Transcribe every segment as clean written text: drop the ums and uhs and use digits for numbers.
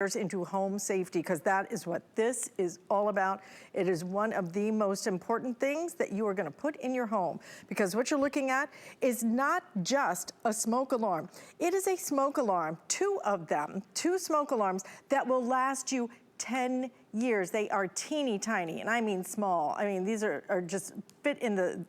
into home safety, because that is what this is all about. It is one of the most important things that you are going to put in your home, because what you're looking at is not just a smoke alarm. It is a smoke alarm, two of them, two smoke alarms that will last you 10 years. They are teeny tiny, and I mean small. I mean, these are just fit in the,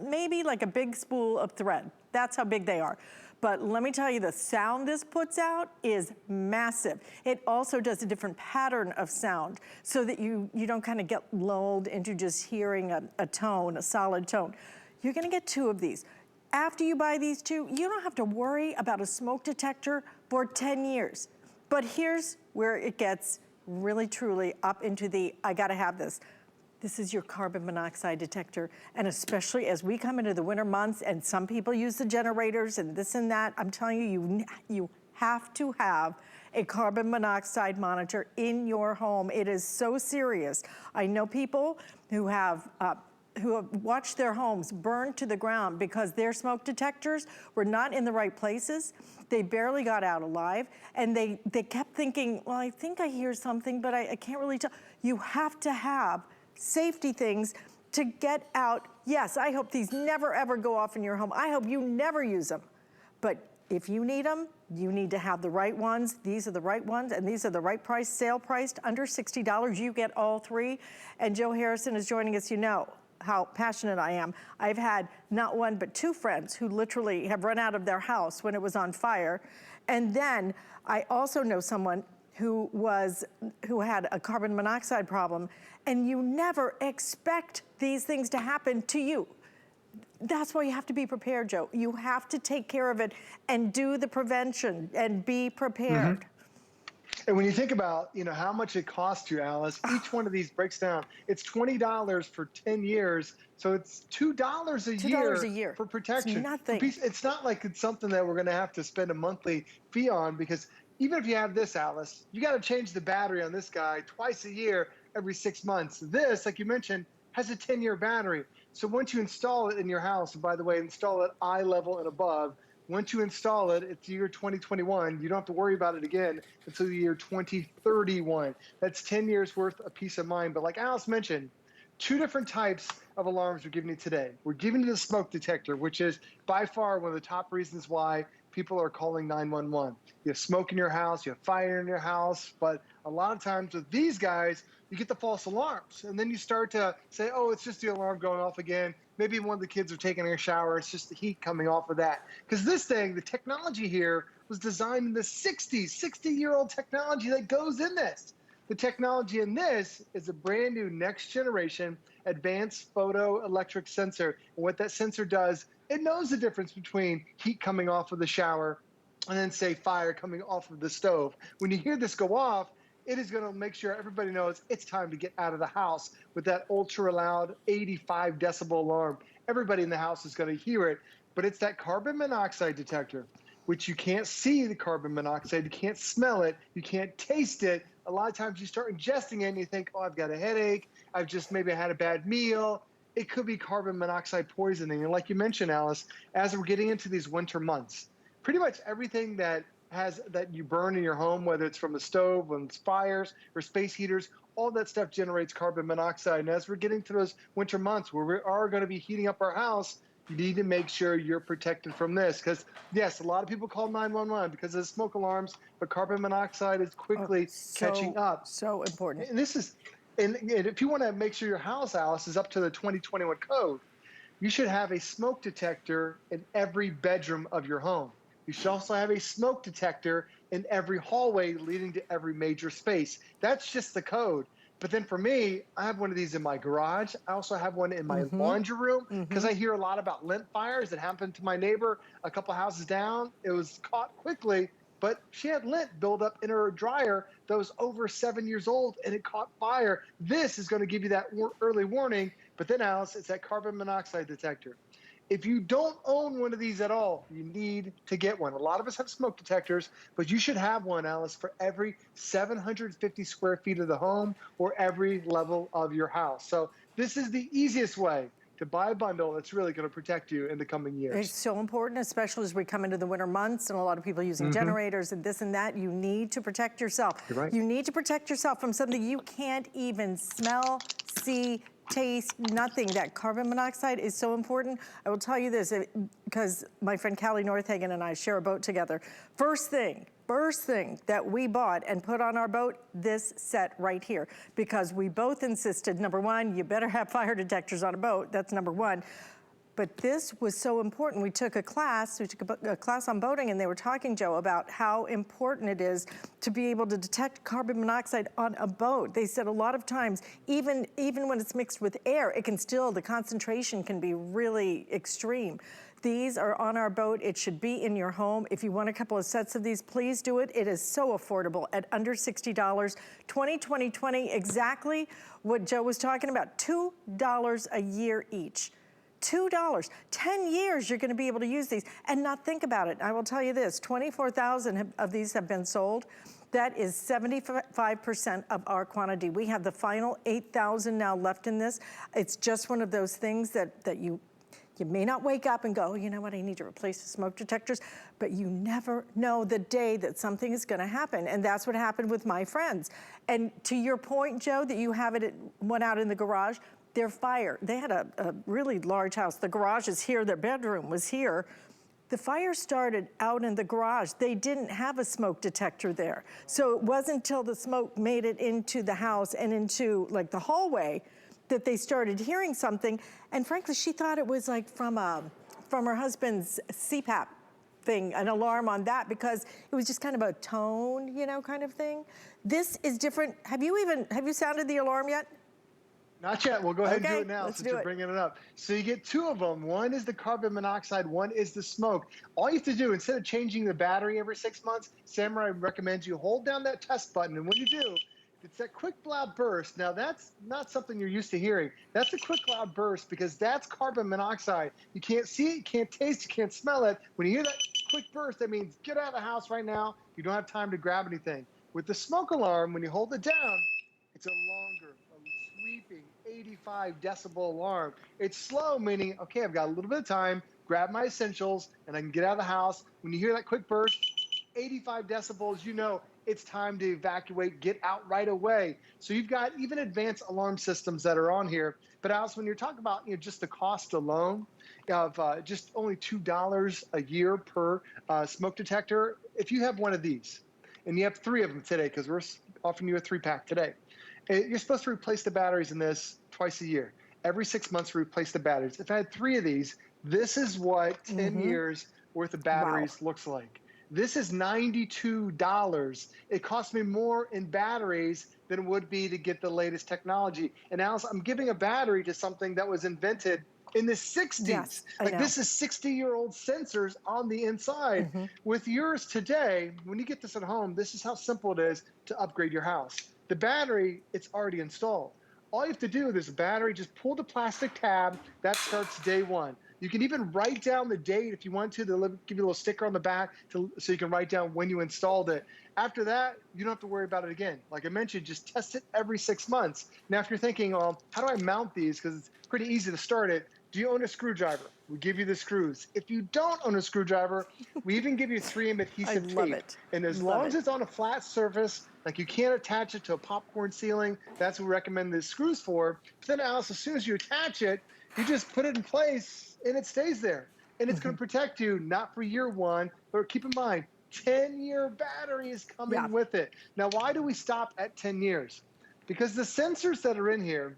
maybe like a big spool of thread. That's how big they are. But let me tell you, the sound this puts out is massive. It also does a different pattern of sound so that you don't kind of get lulled into just hearing a tone, a solid tone. You're gonna get two of these. After you buy these two, you don't have to worry about a smoke detector for 10 years. But here's where it gets really truly up into the, I gotta have this. This is your carbon monoxide detector. And especially as we come into the winter months and some people use the generators and this and that, I'm telling you, you have to have a carbon monoxide monitor in your home. It is so serious. I know people who have watched their homes burn to the ground because their smoke detectors were not in the right places. They barely got out alive, and they kept thinking, well, I think I hear something, but I can't really tell. You have to have safety things to get out. Yes, I hope these never ever go off in your home. I hope you never use them. But if you need them, you need to have the right ones. These are the right ones, and these are the right price, sale priced, under $60. You get all three. And Joe Harrison is joining us. You know how passionate I am. I've had not one but two friends who literally have run out of their house when it was on fire. And then I also know someone who had a carbon monoxide problem, and you never expect these things to happen to you. That's why you have to be prepared, Joe. You have to take care of it and do the prevention and be prepared. Mm-hmm. And when you think about, how much it costs you, Alice, each one of these breaks down. It's $20 for 10 years. So it's $2 a year for protection. It's nothing. It's not like it's something that we're going to have to spend a monthly fee on, because even if you have this, Alice, you got to change the battery on this guy twice a year, every 6 months. This, like you mentioned, has a 10-year battery. So once you install it in your house, and by the way, install it eye level and above, once you install it, it's year 2021. You don't have to worry about it again until the year 2031. That's 10 years worth of peace of mind. But like Alice mentioned, two different types of alarms we're giving you today. We're giving you the smoke detector, which is by far one of the top reasons why people are calling 911. You have smoke in your house, you have fire in your house, but a lot of times with these guys, you get the false alarms. And then you start to say, oh, it's just the alarm going off again. Maybe one of the kids are taking a shower, it's just the heat coming off of that. Because this thing, the technology here, was designed in the 60s, 60-year-old technology that goes in this. The technology in this is a brand new next generation advanced photoelectric sensor. And what that sensor does, it knows the difference between heat coming off of the shower and then, say, fire coming off of the stove. When you hear this go off, it is going to make sure everybody knows it's time to get out of the house with that ultra loud 85 decibel alarm. Everybody in the house is going to hear it, but it's that carbon monoxide detector, which you can't see the carbon monoxide, you can't smell it, you can't taste it. A lot of times you start ingesting it and you think, oh, I've got a headache, I've just maybe had a bad meal. It could be carbon monoxide poisoning. And like you mentioned, Alice, as we're getting into these winter months, pretty much everything that you burn in your home, whether it's from a stove, when it's fires or space heaters, all that stuff generates carbon monoxide. And as we're getting to those winter months where we are going to be heating up our house, you need to make sure you're protected from this. Because, yes, a lot of people call 911 because of the smoke alarms, but carbon monoxide is quickly catching up. So important. And if you want to make sure your house, Alice, is up to the 2021 code, you should have a smoke detector in every bedroom of your home. You should also have a smoke detector in every hallway leading to every major space. That's just the code. But then for me, I have one of these in my garage. I also have one in my laundry room, because I hear a lot about lint fires that happened to my neighbor a couple houses down. It was caught quickly, but she had lint build up in her dryer that was over 7 years old, and it caught fire. This is going to give you that early warning. But then, Alice, it's that carbon monoxide detector. If you don't own one of these at all, you need to get one. A lot of us have smoke detectors, but you should have one, Alice, for every 750 square feet of the home or every level of your house. So this is the easiest way to buy a bundle that's really going to protect you in the coming It's years. so important, especially as we come into the winter months and a lot of people using generators and this and that. You need to protect yourself. You're right. You need to protect yourself from something you can't even smell, see, taste, nothing. That carbon monoxide is so important. I will tell you this, because my friend Callie Northagen and I share a boat together. First thing that we bought and put on our boat, this set right here, because we both insisted, number one, you better have fire detectors on a boat. That's number one. But this was so important. We took a class on boating, and they were talking, Joe, about how important it is to be able to detect carbon monoxide on a boat. They said a lot of times, even when it's mixed with air, it can still, the concentration can be really extreme. These are on our boat. It should be in your home. If you want a couple of sets of these, please do it. It is so affordable at under $60. 2020, exactly what Joe was talking about, $2 a year each. $2, 10 years you're gonna be able to use these and not think about it. I will tell you this, 24,000 of these have been sold. That is 75% of our quantity. We have the final 8,000 now left in this. It's just one of those things that you may not wake up and go, you know what, I need to replace the smoke detectors, but you never know the day that something is gonna happen. And that's what happened with my friends. And to your point, Joe, that you have one out in the garage, their fire, they had a really large house. The garage is here, their bedroom was here. The fire started out in the garage. They didn't have a smoke detector there. So it wasn't until the smoke made it into the house and into like the hallway that they started hearing something. And frankly, she thought it was like from her husband's CPAP thing, an alarm on that, because it was just kind of a tone, you know, kind of thing. This is different. Have you sounded the alarm yet? Not yet. We'll go ahead and do it now let's since do you're it. bringing it up. So you get two of them. One is the carbon monoxide. One is the smoke. All you have to do, instead of changing the battery every 6 months, Samurai recommends you hold down that test button. And when you do, it's that quick loud burst. Now, that's not something you're used to hearing. That's a quick loud burst because that's carbon monoxide. You can't see it, you can't taste it, you can't smell it. When you hear that quick burst, that means get out of the house right now. You don't have time to grab anything. With the smoke alarm, when you hold it down, it's a longer, sweeping 85 decibel alarm. It's slow, meaning, okay, I've got a little bit of time, grab my essentials, and I can get out of the house. When you hear that quick burst, 85 decibels, you know it's time to evacuate, get out right away. So you've got even advanced alarm systems that are on here. But Alice, when you're talking about just the cost alone of just only $2 a year per smoke detector, if you have one of these, and you have 3 of them today, because we're offering you a 3-pack today, you're supposed to replace the batteries in this twice a year. Every 6 months, replace the batteries. If I had 3 of these, this is what 10 years worth of batteries looks like. This is $92. It costs me more in batteries than it would be to get the latest technology. And Alice, I'm giving a battery to something that was invented in the 60s. Yes, I know. This is 60-year-old sensors on the inside. With yours today, when you get this at home, this is how simple it is to upgrade your house. The battery, it's already installed. All you have to do with this battery, just pull the plastic tab. That starts day 1. You can even write down the date if you want to. They'll give you a little sticker on the back so you can write down when you installed it. After that, you don't have to worry about it again. Like I mentioned, just test it every 6 months. Now, if you're thinking, how do I mount these? Because it's pretty easy to start it. Do you own a screwdriver? We give you the screws. If you don't own a screwdriver, we even give you 3M adhesive tape. love it. And as long as it's on a flat surface, like you can't attach it to a popcorn ceiling, that's what we recommend the screws for. But then, Alice, as soon as you attach it, you just put it in place and it stays there. And it's going to protect you, not for year 1, but keep in mind, 10-year battery is coming with it. Now, why do we stop at 10 years? Because the sensors that are in here,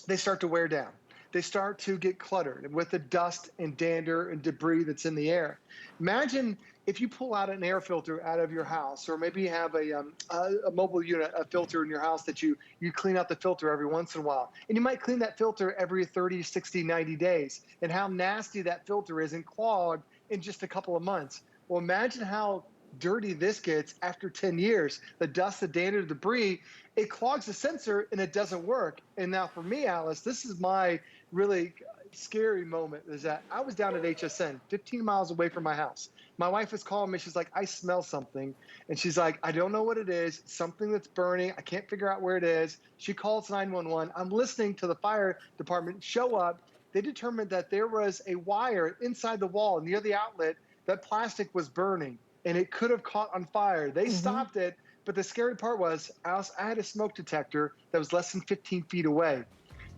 they start to wear down. They start to get cluttered with the dust and dander and debris that's in the air. Imagine if you pull out an air filter out of your house, or maybe you have a mobile unit, a filter in your house that you clean out the filter every once in a while. And you might clean that filter every 30, 60, 90 days. And how nasty that filter is and clogged in just a couple of months. Well, imagine how dirty this gets after 10 years. The dust, the dander, the debris, it clogs the sensor and it doesn't work. And now for me, Alice, this is my really scary moment, is that I was down at HSN, 15 miles away from my house. My wife was calling me. She's like, I smell something. And she's like, I don't know what it is. Something that's burning. I can't figure out where it is. She calls 911. I'm listening to the fire department show up. they determined that there was a wire inside the wall near the outlet that plastic was burning, and it could have caught on fire. They stopped it, but the scary part was I had a smoke detector that was less than 15 feet away.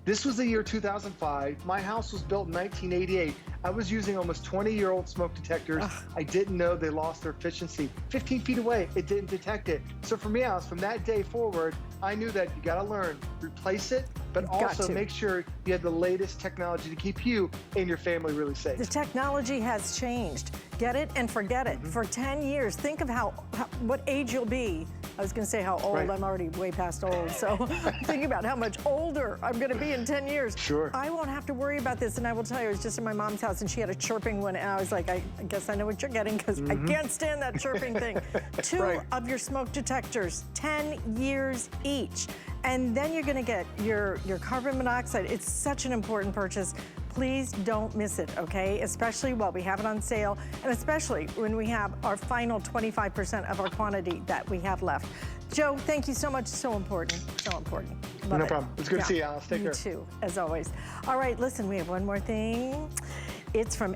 This was the year 2005. My house was built in 1988. I was using almost 20-year-old smoke detectors. Ugh. I didn't know they lost their efficiency. 15 feet away, it didn't detect it. So for me, Alice, from that day forward, I knew that you got to learn, replace it, but also make sure you have the latest technology to keep you and your family really safe. The technology has changed. Get it and forget it. For 10 years, think of what age you'll be. I was going to say how old. Right. I'm already way past old. So I'm thinking about how much older I'm going to be in 10 years. Sure. I won't have to worry about this. And I will tell you, I was just in my mom's house and she had a chirping one. And I was like, I guess I know what you're getting because I can't stand that chirping thing. Two of your smoke detectors, 10 years each. And then you're going to get your carbon monoxide. It's such an important purchase. Please don't miss it, okay? Especially while we have it on sale, and especially when we have our final 25% of our quantity that we have left. Joe, thank you so much. So important. So important. Love No it. problem. It's good to see you, Alice. Take care. You too, as always. All right, listen, we have one more thing. It's from